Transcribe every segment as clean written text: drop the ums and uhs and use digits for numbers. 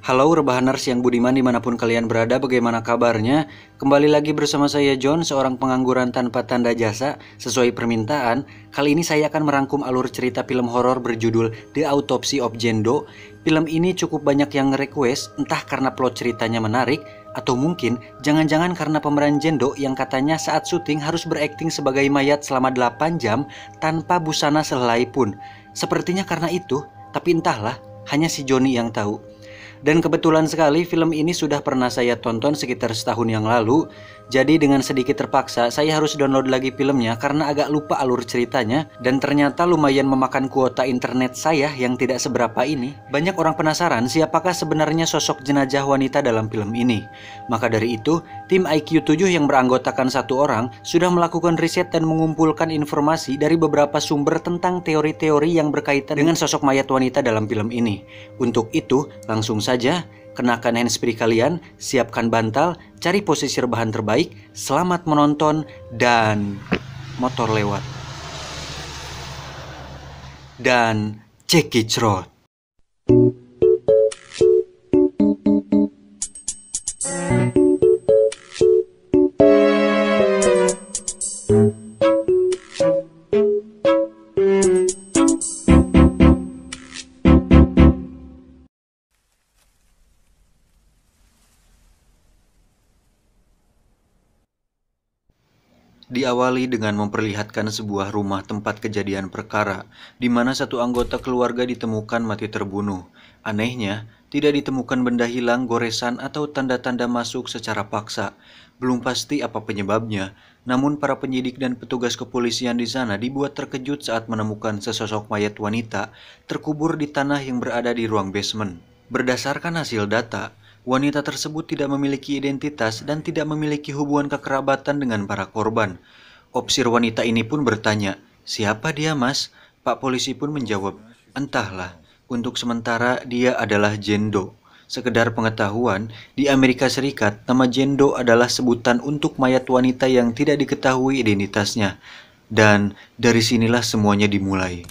Halo rebahaners yang budiman dimanapun kalian berada, bagaimana kabarnya? Kembali lagi bersama saya John, seorang pengangguran tanpa tanda jasa. Sesuai permintaan, kali ini saya akan merangkum alur cerita film horor berjudul The Autopsy of Jane Doe. Film ini cukup banyak yang nge-request, entah karena plot ceritanya menarik, atau mungkin jangan-jangan karena pemeran Jane Doe yang katanya saat syuting harus berakting sebagai mayat selama 8 jam tanpa busana sehelai pun. Sepertinya karena itu, tapi entahlah, hanya si Johnny yang tahu. Dan kebetulan sekali film ini sudah pernah saya tonton sekitar setahun yang lalu. Jadi dengan sedikit terpaksa saya harus download lagi filmnya karena agak lupa alur ceritanya. Dan ternyata lumayan memakan kuota internet saya yang tidak seberapa ini. Banyak orang penasaran siapakah sebenarnya sosok jenazah wanita dalam film ini. Maka dari itu, tim IQ 7 yang beranggotakan satu orang sudah melakukan riset dan mengumpulkan informasi dari beberapa sumber tentang teori-teori yang berkaitan dengan sosok mayat wanita dalam film ini. Untuk itu, langsung saja, kenakan handsfree kalian, siapkan bantal, cari posisi rebahan terbaik, selamat menonton, dan motor lewat. Dan cekicrot. Diawali dengan memperlihatkan sebuah rumah tempat kejadian perkara, di mana satu anggota keluarga ditemukan mati terbunuh. Anehnya, tidak ditemukan benda hilang, goresan, atau tanda-tanda masuk secara paksa. Belum pasti apa penyebabnya, namun para penyidik dan petugas kepolisian di sana dibuat terkejut saat menemukan sesosok mayat wanita terkubur di tanah yang berada di ruang basement. Berdasarkan hasil data, wanita tersebut tidak memiliki identitas dan tidak memiliki hubungan kekerabatan dengan para korban. Opsir wanita ini pun bertanya, "Siapa dia, Mas?" Pak polisi pun menjawab, "Entahlah, untuk sementara dia adalah Jane Doe." Sekedar pengetahuan, di Amerika Serikat, nama Jane Doe adalah sebutan untuk mayat wanita yang tidak diketahui identitasnya. Dan dari sinilah semuanya dimulai.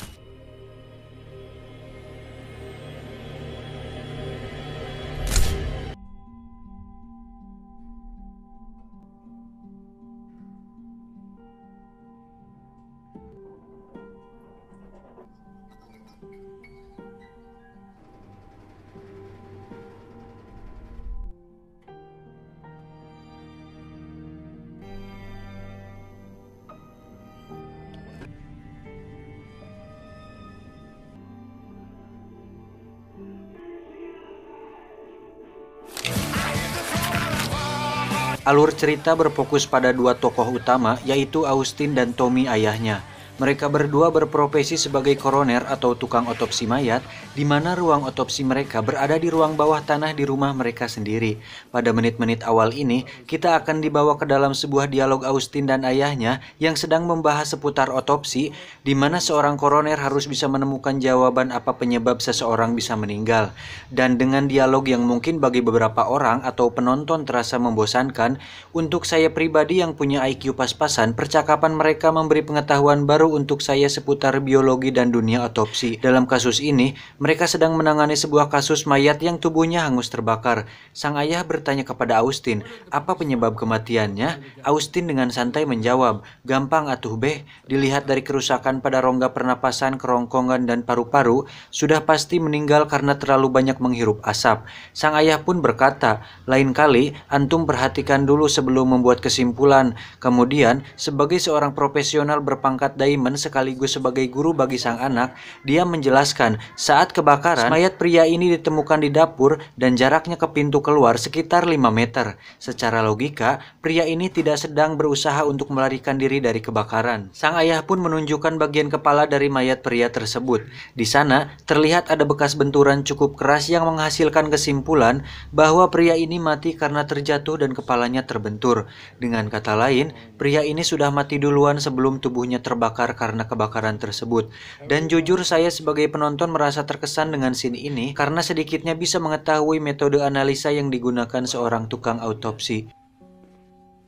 Alur cerita berfokus pada dua tokoh utama, yaitu Austin dan Tommy ayahnya. Mereka berdua berprofesi sebagai koroner atau tukang otopsi mayat, di mana ruang otopsi mereka berada di ruang bawah tanah di rumah mereka sendiri. Pada menit-menit awal ini, kita akan dibawa ke dalam sebuah dialog Austin dan ayahnya yang sedang membahas seputar otopsi, di mana seorang koroner harus bisa menemukan jawaban apa penyebab seseorang bisa meninggal. Dan dengan dialog yang mungkin bagi beberapa orang atau penonton terasa membosankan, untuk saya pribadi yang punya IQ pas-pasan, percakapan mereka memberi pengetahuan baru untuk saya seputar biologi dan dunia otopsi. Dalam kasus ini, mereka sedang menangani sebuah kasus mayat yang tubuhnya hangus terbakar. Sang ayah bertanya kepada Austin, apa penyebab kematiannya? Austin dengan santai menjawab, gampang atuh beh, dilihat dari kerusakan pada rongga pernapasan, kerongkongan, dan paru-paru, sudah pasti meninggal karena terlalu banyak menghirup asap. Sang ayah pun berkata, lain kali antum perhatikan dulu sebelum membuat kesimpulan. Kemudian, sebagai seorang profesional berpangkat diamond sekaligus sebagai guru bagi sang anak, dia menjelaskan saat kebakaran, mayat pria ini ditemukan di dapur dan jaraknya ke pintu keluar sekitar 5 meter. Secara logika, pria ini tidak sedang berusaha untuk melarikan diri dari kebakaran. Sang ayah pun menunjukkan bagian kepala dari mayat pria tersebut. Di sana, terlihat ada bekas benturan cukup keras yang menghasilkan kesimpulan bahwa pria ini mati karena terjatuh dan kepalanya terbentur. Dengan kata lain, pria ini sudah mati duluan sebelum tubuhnya terbakar karena kebakaran tersebut. Dan jujur saya sebagai penonton merasa terkesan dengan scene ini karena sedikitnya bisa mengetahui metode analisa yang digunakan seorang tukang autopsi.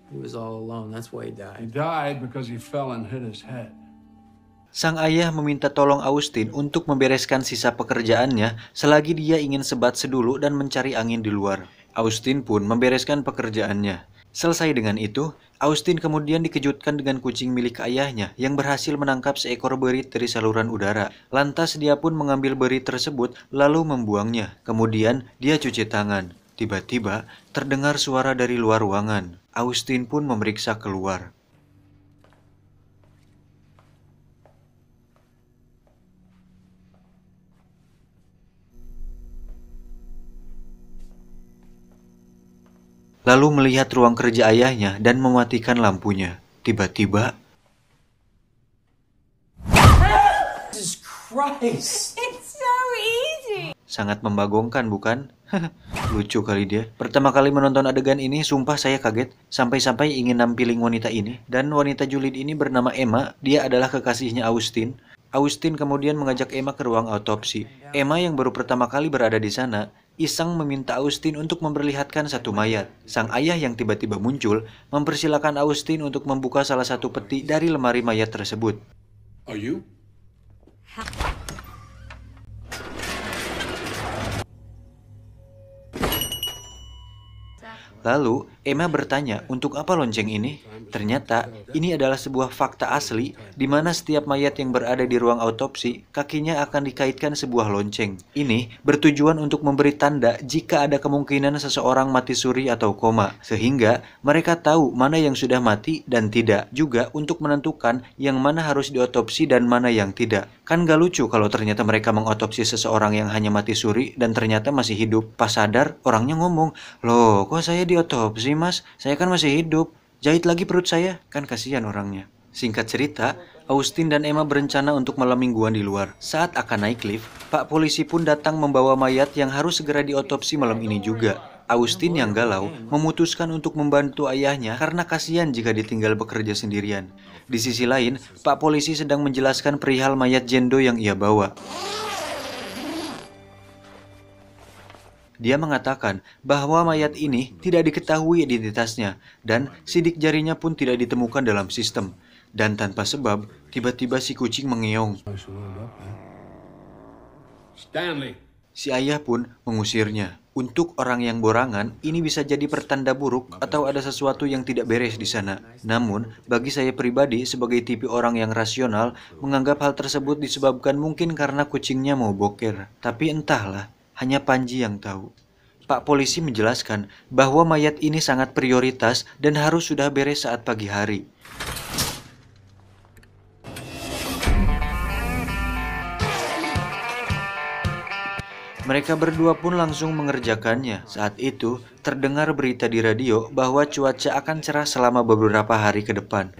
He was all alone, that's why he died. He died because he fell and hit his head. Sang ayah meminta tolong Austin untuk membereskan sisa pekerjaannya selagi dia ingin sebat sedulu dan mencari angin di luar. Austin pun membereskan pekerjaannya. Selesai dengan itu, Austin kemudian dikejutkan dengan kucing milik ayahnya yang berhasil menangkap seekor berit dari saluran udara. Lantas dia pun mengambil berit tersebut lalu membuangnya. Kemudian dia cuci tangan. Tiba-tiba terdengar suara dari luar ruangan. Austin pun memeriksa keluar. Lalu melihat ruang kerja ayahnya dan mematikan lampunya. Tiba-tiba, Jesus Christ! It's so easy. sangat membagongkan bukan? Lucu kali dia. Pertama kali menonton adegan ini, sumpah saya kaget. Sampai-sampai ingin nampilin wanita ini. Dan wanita julid ini bernama Emma. Dia adalah kekasihnya Austin. Austin kemudian mengajak Emma ke ruang autopsi. Emma yang baru pertama kali berada di sana, iseng meminta Austin untuk memperlihatkan satu mayat. Sang ayah yang tiba-tiba muncul, mempersilahkan Austin untuk membuka salah satu peti dari lemari mayat tersebut. Are you? Lalu, Emma bertanya, untuk apa lonceng ini? Ternyata, ini adalah sebuah fakta asli di mana setiap mayat yang berada di ruang autopsi, kakinya akan dikaitkan sebuah lonceng. Ini bertujuan untuk memberi tanda jika ada kemungkinan seseorang mati suri atau koma, sehingga mereka tahu mana yang sudah mati dan tidak. Juga untuk menentukan yang mana harus diotopsi dan mana yang tidak. Kan gak lucu kalau ternyata mereka mengotopsi seseorang yang hanya mati suri dan ternyata masih hidup. Pas sadar, orangnya ngomong, "Loh, kok saya diotopsi mas? Saya kan masih hidup. Jahit lagi perut saya." Kan kasihan orangnya. Singkat cerita, Austin dan Emma berencana untuk malam mingguan di luar. Saat akan naik lift, Pak Polisi pun datang membawa mayat yang harus segera diotopsi malam ini juga. Austin yang galau memutuskan untuk membantu ayahnya karena kasihan jika ditinggal bekerja sendirian. Di sisi lain, Pak Polisi sedang menjelaskan perihal mayat Jendo yang ia bawa. Dia mengatakan bahwa mayat ini tidak diketahui identitasnya dan sidik jarinya pun tidak ditemukan dalam sistem. Dan tanpa sebab, tiba-tiba si kucing mengeong. Stanley. Si ayah pun mengusirnya. Untuk orang yang borangan, ini bisa jadi pertanda buruk atau ada sesuatu yang tidak beres di sana. Namun, bagi saya pribadi sebagai tipe orang yang rasional, menganggap hal tersebut disebabkan mungkin karena kucingnya mau boker. Tapi entahlah, hanya Panji yang tahu. Pak Polisi menjelaskan bahwa mayat ini sangat prioritas dan harus sudah beres saat pagi hari. Mereka berdua pun langsung mengerjakannya. Saat itu, terdengar berita di radio bahwa cuaca akan cerah selama beberapa hari ke depan.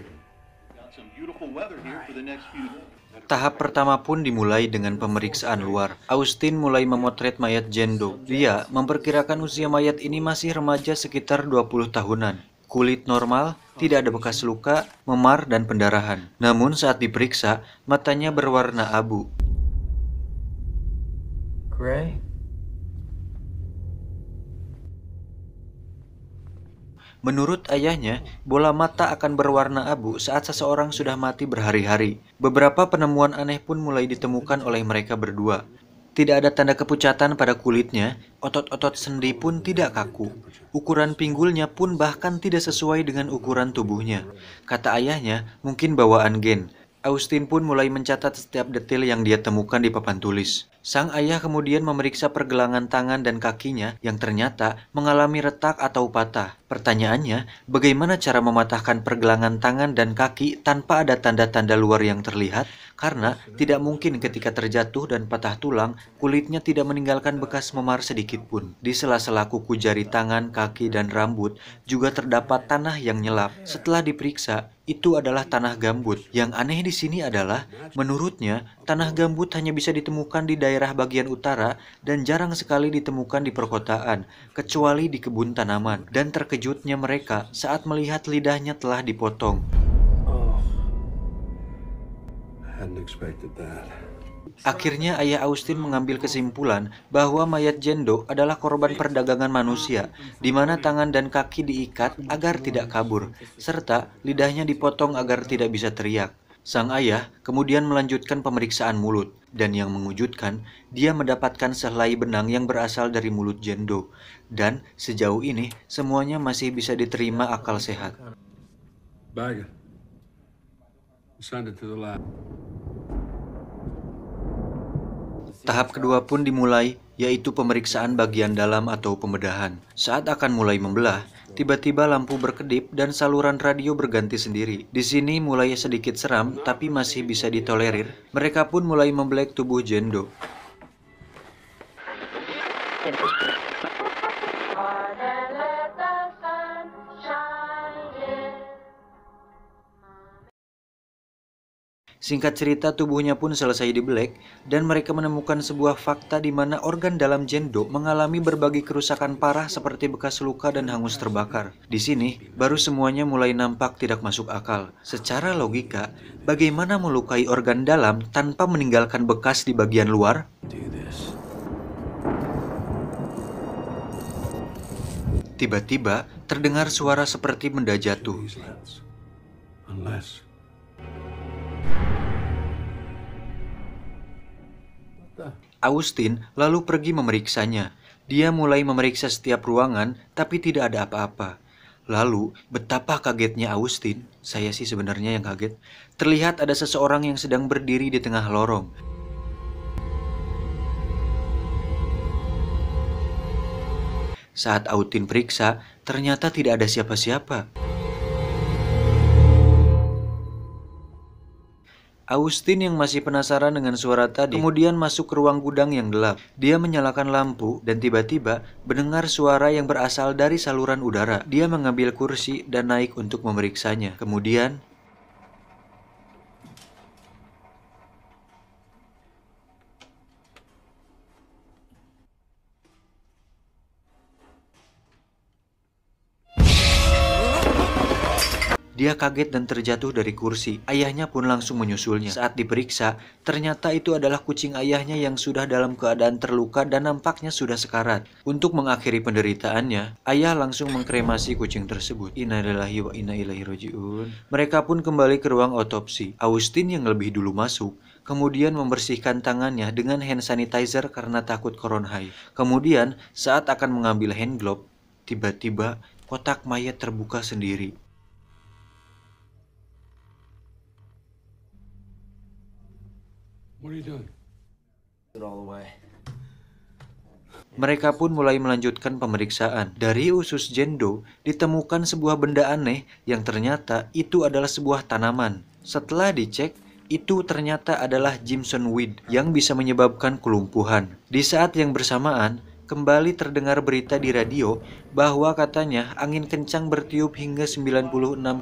Tahap pertama pun dimulai dengan pemeriksaan luar. Austin mulai memotret mayat Jendo. Dia memperkirakan usia mayat ini masih remaja sekitar 20 tahunan. Kulit normal, tidak ada bekas luka, memar, dan pendarahan. Namun saat diperiksa, matanya berwarna abu. Gray? Menurut ayahnya, bola mata akan berwarna abu saat seseorang sudah mati berhari-hari. Beberapa penemuan aneh pun mulai ditemukan oleh mereka berdua. Tidak ada tanda kepucatan pada kulitnya, otot-otot sendi pun tidak kaku. Ukuran pinggulnya pun bahkan tidak sesuai dengan ukuran tubuhnya. Kata ayahnya, mungkin bawaan gen. Austin pun mulai mencatat setiap detail yang dia temukan di papan tulis. Sang ayah kemudian memeriksa pergelangan tangan dan kakinya yang ternyata mengalami retak atau patah. Pertanyaannya, bagaimana cara mematahkan pergelangan tangan dan kaki tanpa ada tanda-tanda luar yang terlihat? Karena tidak mungkin ketika terjatuh dan patah tulang, kulitnya tidak meninggalkan bekas memar sedikit pun. Di sela-sela kuku jari tangan, kaki, dan rambut juga terdapat tanah yang nyelap. Setelah diperiksa, itu adalah tanah gambut. Yang aneh di sini adalah, menurutnya, tanah gambut hanya bisa ditemukan di daerah bagian utara dan jarang sekali ditemukan di perkotaan, kecuali di kebun tanaman. Dan terkejutnya mereka saat melihat lidahnya telah dipotong. Akhirnya ayah Austin mengambil kesimpulan bahwa mayat Jendo adalah korban perdagangan manusia, di mana tangan dan kaki diikat agar tidak kabur, serta lidahnya dipotong agar tidak bisa teriak. Sang ayah kemudian melanjutkan pemeriksaan mulut, dan yang mengejutkan, dia mendapatkan sehelai benang yang berasal dari mulut Jendo. Dan sejauh ini, semuanya masih bisa diterima akal sehat. Bag it. Send it to the lab. Tahap kedua pun dimulai, yaitu pemeriksaan bagian dalam atau pembedahan. Saat akan mulai membelah, tiba-tiba lampu berkedip dan saluran radio berganti sendiri. Di sini mulai sedikit seram, tapi masih bisa ditolerir. Mereka pun mulai membelek tubuh Jendo. Singkat cerita, tubuhnya pun selesai dibelek, dan mereka menemukan sebuah fakta di mana organ dalam Jendo mengalami berbagai kerusakan parah seperti bekas luka dan hangus terbakar. Di sini, baru semuanya mulai nampak tidak masuk akal. Secara logika, bagaimana melukai organ dalam tanpa meninggalkan bekas di bagian luar? Tiba-tiba, terdengar suara seperti benda jatuh. Austin lalu pergi memeriksanya. Dia mulai memeriksa setiap ruangan, tapi tidak ada apa-apa. Lalu, betapa kagetnya Austin, saya sih sebenarnya yang kaget, terlihat ada seseorang yang sedang berdiri di tengah lorong. Saat Austin periksa, ternyata tidak ada siapa-siapa. Austin yang masih penasaran dengan suara tadi kemudian masuk ke ruang gudang yang gelap. Dia menyalakan lampu dan tiba-tiba mendengar suara yang berasal dari saluran udara. Dia mengambil kursi dan naik untuk memeriksanya. Kemudian dia kaget dan terjatuh dari kursi. Ayahnya pun langsung menyusulnya. Saat diperiksa, ternyata itu adalah kucing ayahnya yang sudah dalam keadaan terluka dan nampaknya sudah sekarat. Untuk mengakhiri penderitaannya, ayah langsung mengkremasi kucing tersebut. Innalillahi wa inna ilaihi raji'un. Mereka pun kembali ke ruang otopsi. Austin yang lebih dulu masuk, kemudian membersihkan tangannya dengan hand sanitizer karena takut koronhai. Kemudian, saat akan mengambil hand glove, tiba-tiba kotak mayat terbuka sendiri. What are you doing? Mereka pun mulai melanjutkan pemeriksaan. Dari usus Jendo ditemukan sebuah benda aneh yang ternyata itu adalah sebuah tanaman. Setelah dicek, itu ternyata adalah Jimson weed yang bisa menyebabkan kelumpuhan. Di saat yang bersamaan, kembali terdengar berita di radio bahwa katanya angin kencang bertiup hingga 96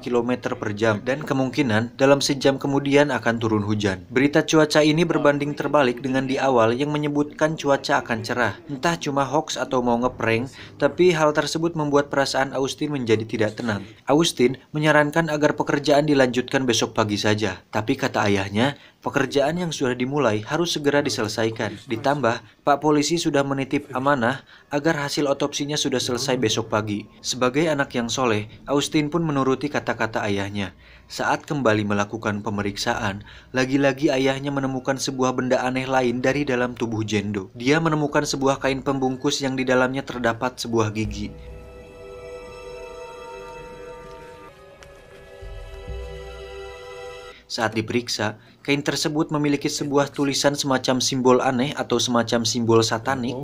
km per jam dan kemungkinan dalam sejam kemudian akan turun hujan. Berita cuaca ini berbanding terbalik dengan di awal yang menyebutkan cuaca akan cerah. Entah cuma hoax atau mau ngeprank, tapi hal tersebut membuat perasaan Austin menjadi tidak tenang. Austin menyarankan agar pekerjaan dilanjutkan besok pagi saja, tapi kata ayahnya, pekerjaan yang sudah dimulai harus segera diselesaikan. Ditambah, Pak Polisi sudah menitip amanah agar hasil otopsinya sudah selesai besok pagi. Sebagai anak yang soleh, Austin pun menuruti kata-kata ayahnya. Saat kembali melakukan pemeriksaan, lagi-lagi ayahnya menemukan sebuah benda aneh lain dari dalam tubuh Jendo. Dia menemukan sebuah kain pembungkus yang di dalamnya terdapat sebuah gigi. Saat diperiksa, kain tersebut memiliki sebuah tulisan semacam simbol aneh atau semacam simbol satanik.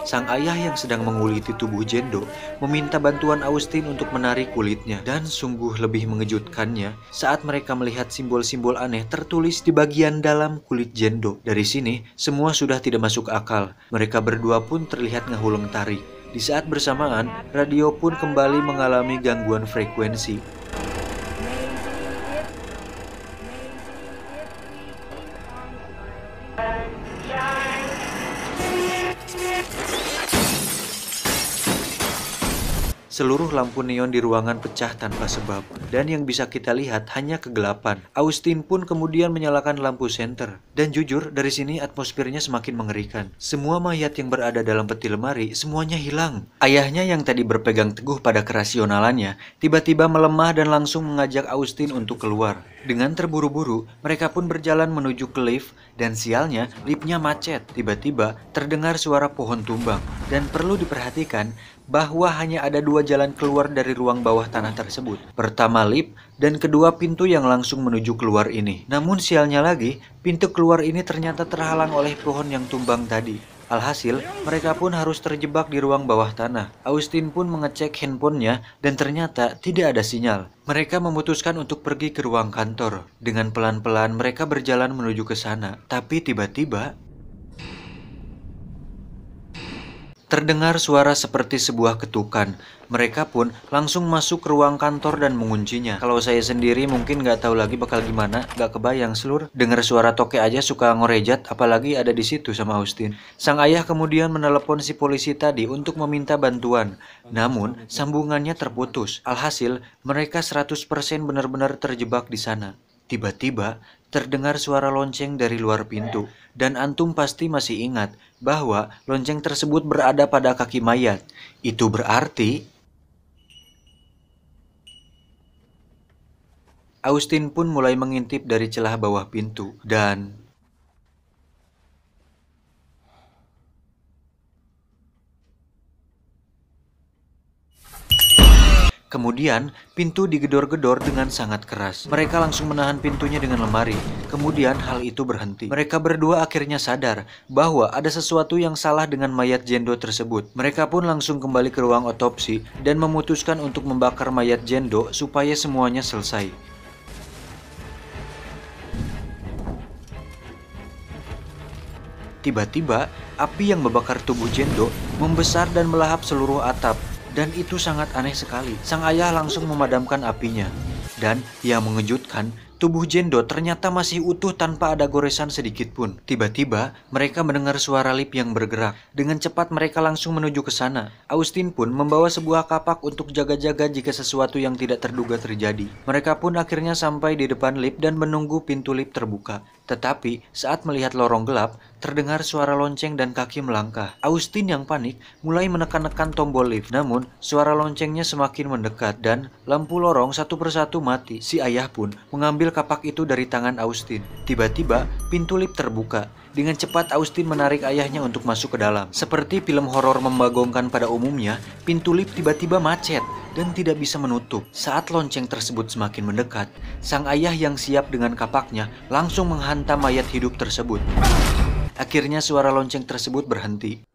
Sang ayah yang sedang menguliti tubuh Jendo meminta bantuan Austin untuk menarik kulitnya. Dan sungguh lebih mengejutkannya saat mereka melihat simbol-simbol aneh tertulis di bagian dalam kulit Jendo. Dari sini, semua sudah tidak masuk akal. Mereka berdua pun terlihat ngehuleng tarik. Di saat bersamaan, radio pun kembali mengalami gangguan frekuensi. Seluruh lampu neon di ruangan pecah tanpa sebab. dan yang bisa kita lihat hanya kegelapan. Austin pun kemudian menyalakan lampu senter. Dan jujur, dari sini atmosfernya semakin mengerikan. Semua mayat yang berada dalam peti lemari semuanya hilang. Ayahnya yang tadi berpegang teguh pada kerasionalannya, tiba-tiba melemah dan langsung mengajak Austin untuk keluar. Dengan terburu-buru, mereka pun berjalan menuju ke lift, dan sialnya, liftnya macet. Tiba-tiba, terdengar suara pohon tumbang. Dan perlu diperhatikan, bahwa hanya ada dua jalan keluar dari ruang bawah tanah tersebut. Pertama lift, dan kedua pintu yang langsung menuju keluar ini. Namun sialnya lagi, pintu keluar ini ternyata terhalang oleh pohon yang tumbang tadi. Alhasil, mereka pun harus terjebak di ruang bawah tanah. Austin pun mengecek handphonenya dan ternyata tidak ada sinyal. Mereka memutuskan untuk pergi ke ruang kantor. Dengan pelan-pelan mereka berjalan menuju ke sana. Tapi tiba-tiba terdengar suara seperti sebuah ketukan. Mereka pun langsung masuk ke ruang kantor dan menguncinya. Kalau saya sendiri mungkin nggak tahu lagi bakal gimana, nggak kebayang Seluruh. Dengar suara toke aja suka ngorejat, apalagi ada di situ sama Austin. Sang ayah kemudian menelepon si polisi tadi untuk meminta bantuan. Namun sambungannya terputus. Alhasil mereka 100% benar-benar terjebak di sana. Tiba-tiba terdengar suara lonceng dari luar pintu. Dan antum pasti masih ingat bahwa lonceng tersebut berada pada kaki mayat. Itu berarti Austin pun mulai mengintip dari celah bawah pintu dan kemudian, pintu digedor-gedor dengan sangat keras. Mereka langsung menahan pintunya dengan lemari. Kemudian, hal itu berhenti. Mereka berdua akhirnya sadar bahwa ada sesuatu yang salah dengan mayat Jendo tersebut. Mereka pun langsung kembali ke ruang otopsi dan memutuskan untuk membakar mayat Jendo supaya semuanya selesai. Tiba-tiba, api yang membakar tubuh Jendo membesar dan melahap seluruh atap. Dan itu sangat aneh sekali. Sang ayah langsung memadamkan apinya. Dan yang mengejutkan, tubuh Jendo ternyata masih utuh tanpa ada goresan sedikit pun. Tiba-tiba, mereka mendengar suara lift yang bergerak. Dengan cepat mereka langsung menuju ke sana. Austin pun membawa sebuah kapak untuk jaga-jaga jika sesuatu yang tidak terduga terjadi. Mereka pun akhirnya sampai di depan lift dan menunggu pintu lift terbuka. Tetapi, saat melihat lorong gelap, terdengar suara lonceng dan kaki melangkah. Austin yang panik mulai menekan-nekan tombol lift. Namun, suara loncengnya semakin mendekat dan lampu lorong satu persatu mati. Si ayah pun mengambil kapak itu dari tangan Austin. Tiba-tiba, pintu lift terbuka. Dengan cepat Austin menarik ayahnya untuk masuk ke dalam. Seperti film horor membagongkan pada umumnya, pintu lift tiba-tiba macet dan tidak bisa menutup. Saat lonceng tersebut semakin mendekat, sang ayah yang siap dengan kapaknya langsung menghantam mayat hidup tersebut. Akhirnya suara lonceng tersebut berhenti.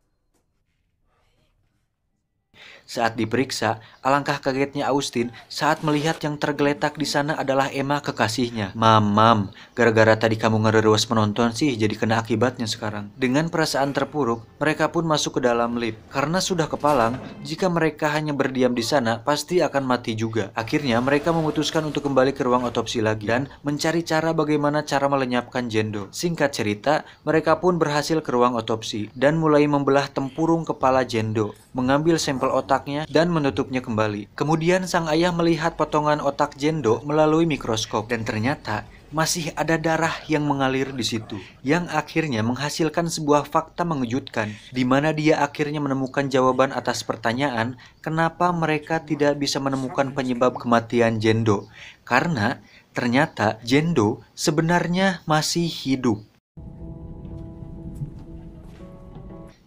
Saat diperiksa, alangkah kagetnya Austin saat melihat yang tergeletak di sana adalah Emma kekasihnya. Mam, gara-gara tadi kamu ngereruas penonton sih jadi kena akibatnya sekarang. Dengan perasaan terpuruk, mereka pun masuk ke dalam lift. Karena sudah kepalang, jika mereka hanya berdiam di sana, pasti akan mati juga. Akhirnya mereka memutuskan untuk kembali ke ruang otopsi lagi dan mencari cara bagaimana cara melenyapkan Jendo. Singkat cerita, mereka pun berhasil ke ruang otopsi dan mulai membelah tempurung kepala Jendo, mengambil sampel otaknya dan menutupnya kembali. Kemudian sang ayah melihat potongan otak Jendo melalui mikroskop dan ternyata masih ada darah yang mengalir di situ, yang akhirnya menghasilkan sebuah fakta mengejutkan, di mana dia akhirnya menemukan jawaban atas pertanyaan kenapa mereka tidak bisa menemukan penyebab kematian Jendo. Karena ternyata Jendo sebenarnya masih hidup.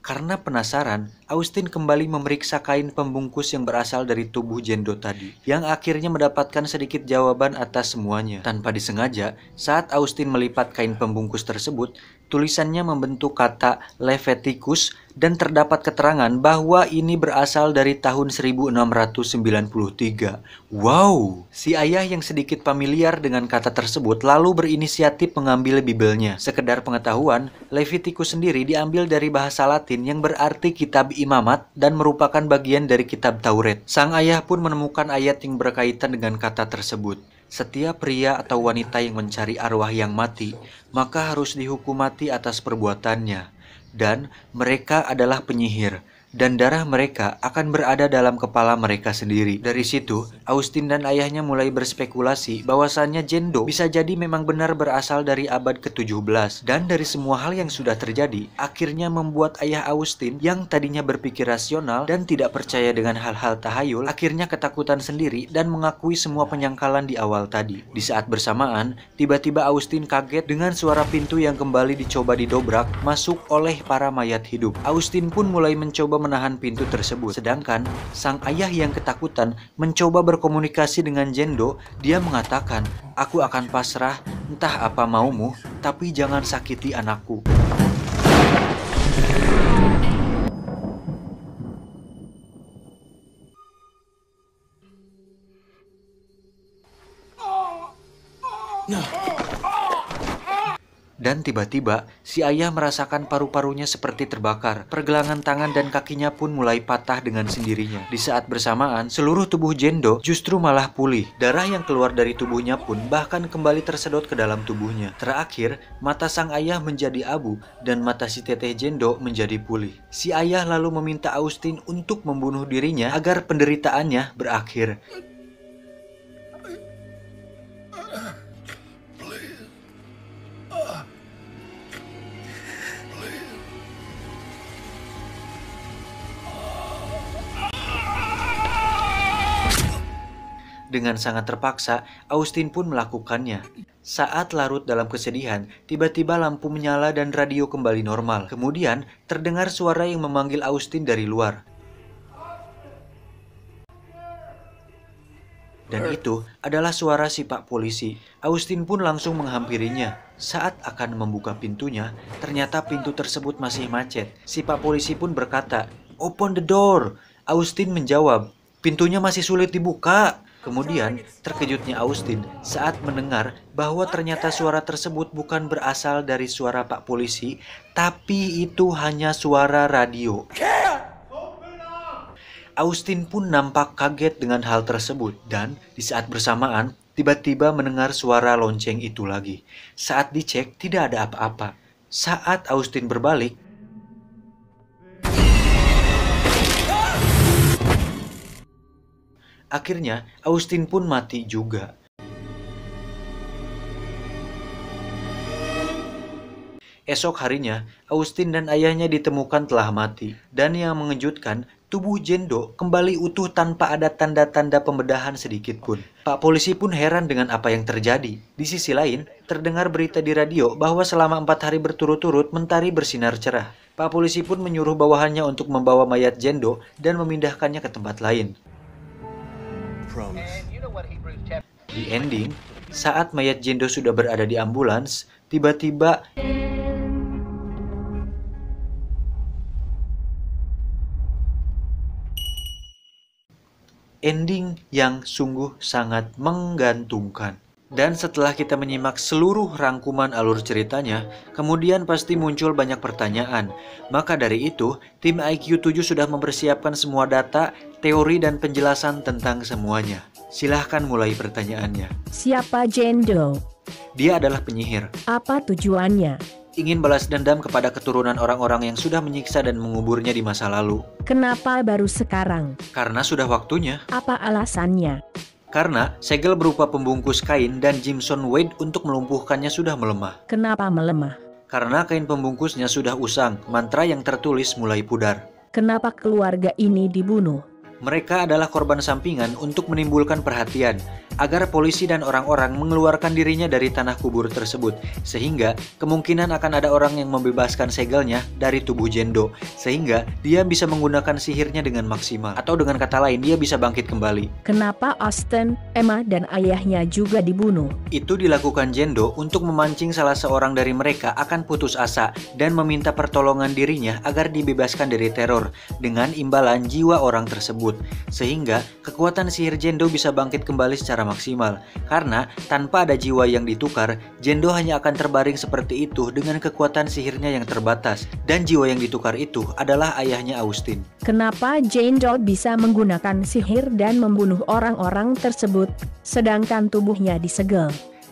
Karena penasaran, Austin kembali memeriksa kain pembungkus yang berasal dari tubuh Jendo tadi, yang akhirnya mendapatkan sedikit jawaban atas semuanya. Tanpa disengaja, saat Austin melipat kain pembungkus tersebut, tulisannya membentuk kata Leviticus dan terdapat keterangan bahwa ini berasal dari tahun 1693. Wow! Si ayah yang sedikit familiar dengan kata tersebut lalu berinisiatif mengambil Bibelnya. Sekedar pengetahuan, Leviticus sendiri diambil dari bahasa Latin yang berarti kitab imamat dan merupakan bagian dari kitab Taurat. Sang ayah pun menemukan ayat yang berkaitan dengan kata tersebut. Setiap pria atau wanita yang mencari arwah yang mati, maka harus dihukum mati atas perbuatannya. Dan mereka adalah penyihir. dan darah mereka akan berada dalam kepala mereka sendiri. Dari situ, Austin dan ayahnya mulai berspekulasi bahwasannya Jendo bisa jadi memang benar berasal dari abad ke-17. Dan dari semua hal yang sudah terjadi, akhirnya membuat ayah Austin yang tadinya berpikir rasional dan tidak percaya dengan hal-hal tahayul, akhirnya ketakutan sendiri dan mengakui semua penyangkalan di awal tadi. Di saat bersamaan, tiba-tiba Austin kaget dengan suara pintu yang kembali dicoba didobrak masuk oleh para mayat hidup. Austin pun mulai mencoba menahan pintu tersebut. Sedangkan sang ayah yang ketakutan mencoba berkomunikasi dengan Jendo. Dia mengatakan, "Aku akan pasrah, entah apa maumu, tapi jangan sakiti anakku." Dan tiba-tiba, si ayah merasakan paru-parunya seperti terbakar. Pergelangan tangan dan kakinya pun mulai patah dengan sendirinya. Di saat bersamaan, seluruh tubuh Jendo justru malah pulih. Darah yang keluar dari tubuhnya pun bahkan kembali tersedot ke dalam tubuhnya. Terakhir, mata sang ayah menjadi abu dan mata si teteh Jendo menjadi pulih. Si ayah lalu meminta Austin untuk membunuh dirinya agar penderitaannya berakhir. Dengan sangat terpaksa, Austin pun melakukannya. Saat larut dalam kesedihan, tiba-tiba lampu menyala dan radio kembali normal. Kemudian, terdengar suara yang memanggil Austin dari luar. Dan itu adalah suara si Pak Polisi. Austin pun langsung menghampirinya. Saat akan membuka pintunya, ternyata pintu tersebut masih macet. Si Pak Polisi pun berkata, "Open the door." Austin menjawab, "Pintunya masih sulit dibuka." Kemudian, terkejutnya Austin saat mendengar bahwa ternyata suara tersebut bukan berasal dari suara Pak Polisi, tapi itu hanya suara radio. Austin pun nampak kaget dengan hal tersebut dan di saat bersamaan tiba-tiba mendengar suara lonceng itu lagi. Saat dicek tidak ada apa-apa. Saat Austin berbalik, akhirnya Austin pun mati juga. Esok harinya, Austin dan ayahnya ditemukan telah mati. Dan yang mengejutkan, tubuh Jendo kembali utuh tanpa ada tanda-tanda pembedahan sedikit pun. Pak Polisi pun heran dengan apa yang terjadi. Di sisi lain, terdengar berita di radio bahwa selama 4 hari berturut-turut mentari bersinar cerah. Pak Polisi pun menyuruh bawahannya untuk membawa mayat Jendo dan memindahkannya ke tempat lain. Di ending, saat mayat Jendo sudah berada di ambulans, tiba-tiba ending yang sungguh sangat menggantungkan. Dan setelah kita menyimak seluruh rangkuman alur ceritanya, kemudian pasti muncul banyak pertanyaan. Maka dari itu, tim IQ 7 sudah mempersiapkan semua data, teori, dan penjelasan tentang semuanya. Silahkan mulai pertanyaannya. Siapa Jendo? Dia adalah penyihir. Apa tujuannya? Ingin balas dendam kepada keturunan orang-orang yang sudah menyiksa dan menguburnya di masa lalu. Kenapa baru sekarang? Karena sudah waktunya. Apa alasannya? Karena segel berupa pembungkus kain dan Jimson Wade untuk melumpuhkannya sudah melemah. Kenapa melemah? Karena kain pembungkusnya sudah usang, mantra yang tertulis mulai pudar. Kenapa keluarga ini dibunuh? Mereka adalah korban sampingan untuk menimbulkan perhatian, agar polisi dan orang-orang mengeluarkan dirinya dari tanah kubur tersebut, sehingga kemungkinan akan ada orang yang membebaskan segelnya dari tubuh Jendo, sehingga dia bisa menggunakan sihirnya dengan maksimal, atau dengan kata lain dia bisa bangkit kembali. Kenapa Austin, Emma, dan ayahnya juga dibunuh? Itu dilakukan Jendo untuk memancing salah seorang dari mereka akan putus asa dan meminta pertolongan dirinya agar dibebaskan dari teror dengan imbalan jiwa orang tersebut, sehingga kekuatan sihir Jendo bisa bangkit kembali secara maksimal. Karena tanpa ada jiwa yang ditukar, Jendo hanya akan terbaring seperti itu dengan kekuatan sihirnya yang terbatas, dan jiwa yang ditukar itu adalah ayahnya Austin. Kenapa Jendo bisa menggunakan sihir dan membunuh orang-orang tersebut, sedangkan tubuhnya disegel?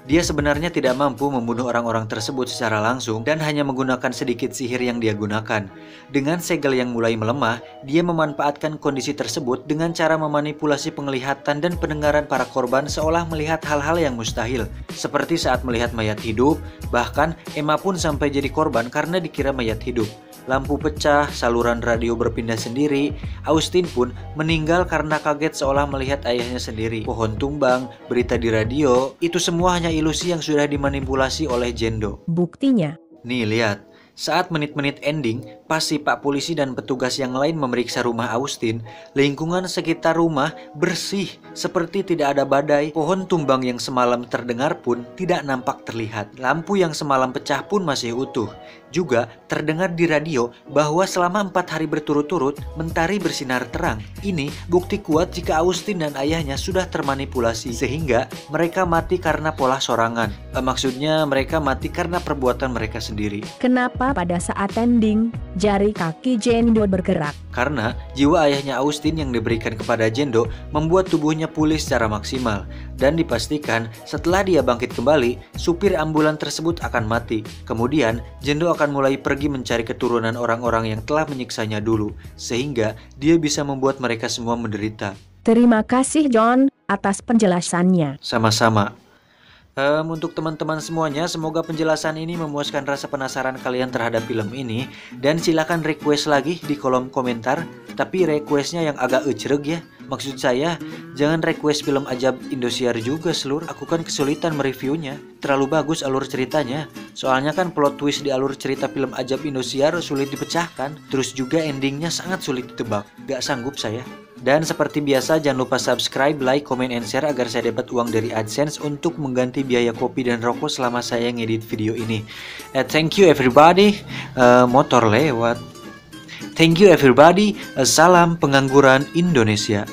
Dia sebenarnya tidak mampu membunuh orang-orang tersebut secara langsung dan hanya menggunakan sedikit sihir yang dia gunakan. Dengan segel yang mulai melemah, dia memanfaatkan kondisi tersebut dengan cara memanipulasi penglihatan dan pendengaran para korban seolah melihat hal-hal yang mustahil, seperti saat melihat mayat hidup. Bahkan Emma pun sampai jadi korban karena dikira mayat hidup. Lampu pecah, saluran radio berpindah sendiri. Austin pun meninggal karena kaget seolah melihat ayahnya sendiri. Pohon tumbang, berita di radio, itu semua hanya ilusi yang sudah dimanipulasi oleh Jendo. Buktinya, Nih lihat, saat menit-menit ending, pas si Pak Polisi dan petugas yang lain memeriksa rumah Austin, lingkungan sekitar rumah bersih, seperti tidak ada badai. Pohon tumbang yang semalam terdengar pun tidak nampak terlihat. Lampu yang semalam pecah pun masih utuh. Juga terdengar di radio bahwa selama 4 hari berturut-turut, mentari bersinar terang. Ini bukti kuat jika Austin dan ayahnya sudah termanipulasi, sehingga mereka mati karena pola sorangan. Maksudnya mereka mati karena perbuatan mereka sendiri. kenapa pada saat ending, jari kaki Jendo bergerak? Karena jiwa ayahnya Austin yang diberikan kepada Jendo membuat tubuhnya pulih secara maksimal. Dan dipastikan setelah dia bangkit kembali, supir ambulan tersebut akan mati. Kemudian Jendo akan mulai pergi mencari keturunan orang-orang yang telah menyiksanya dulu, sehingga dia bisa membuat mereka semua menderita. Terima kasih John, atas penjelasannya. Sama-sama. Untuk teman-teman semuanya, semoga penjelasan ini memuaskan rasa penasaran kalian terhadap film ini. Dan silakan request lagi di kolom komentar. Tapi requestnya yang agak ecreg ya. Maksud saya, jangan request film ajab Indosiar juga seluruh. Aku kan kesulitan mereviewnya. Terlalu bagus alur ceritanya. Soalnya kan plot twist di alur cerita film ajab Indosiar sulit dipecahkan. Terus juga endingnya sangat sulit ditebak. Gak sanggup saya. Dan seperti biasa jangan lupa subscribe, like, comment, and share agar saya dapat uang dari AdSense untuk mengganti biaya kopi dan rokok selama saya ngedit video ini. Thank you everybody. Motor lewat. Thank you everybody. Salam pengangguran Indonesia.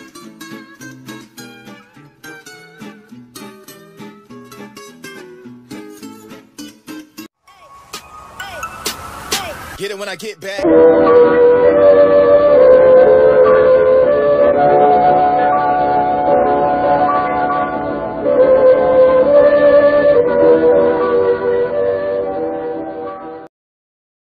Get it when I get back.